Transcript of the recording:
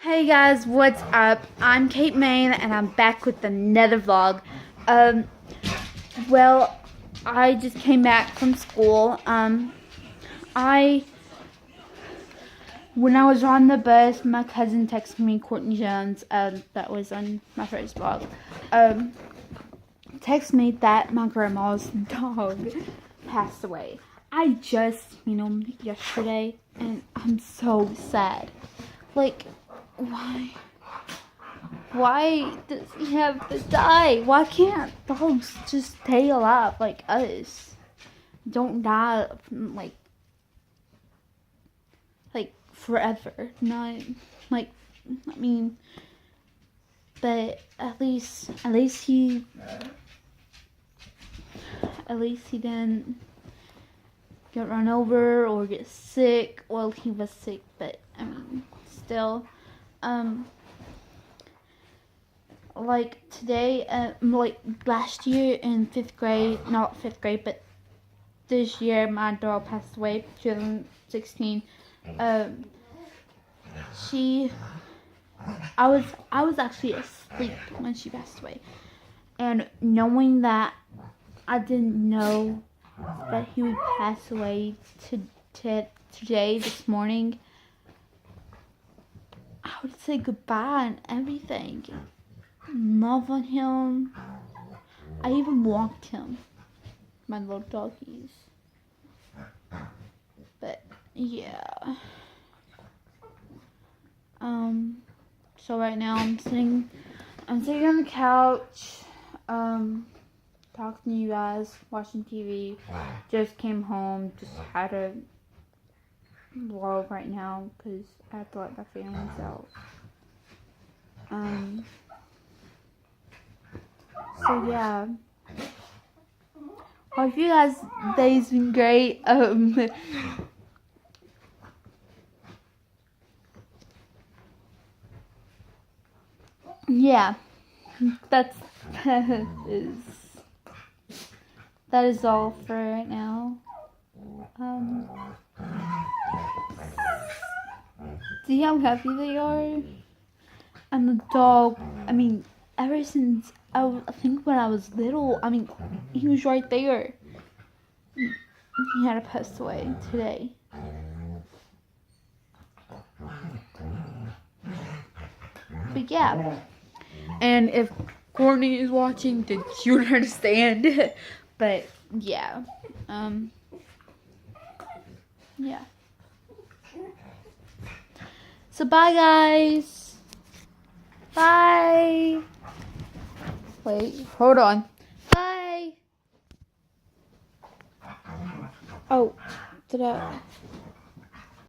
Hey guys, what's up? I'm Kate Main and I'm back with another vlog. Um, well, I just came back from school. I when I was on the bus, my cousin texted me, Courtney Jones, that was on my first vlog. Texted me that my grandma's dog passed away. I just seen him yesterday and I'm so sad. Like, why? Why does he have to die? Why can't dogs just stay alive like us? Don't die like forever. Not like I mean, but at least he didn't get run over or get sick. Well, he was sick, but I mean, still, like today, like last year in 5th grade, not 5th grade, but this year my dog passed away, 2016. She, I was actually asleep when she passed away, and knowing that I didn't know that he would pass away today, this morning, I would say goodbye and everything. Love on him. I even walked him, my little doggies. But yeah. So right now I'm sitting on the couch, talking to you guys, watching TV. Just came home, just had a vlog right now because I have to let my families out. So yeah. Hope you guys' day's been great. Yeah, that's that is all for right now. See how happy they are? And the dog, I mean, ever since I think when I was little, I mean, he was right there. He had to pass away today. But yeah, and if Courtney is watching, then she would understand. But yeah, yeah. So bye guys. Bye. Wait, hold on. Bye. Oh, did I?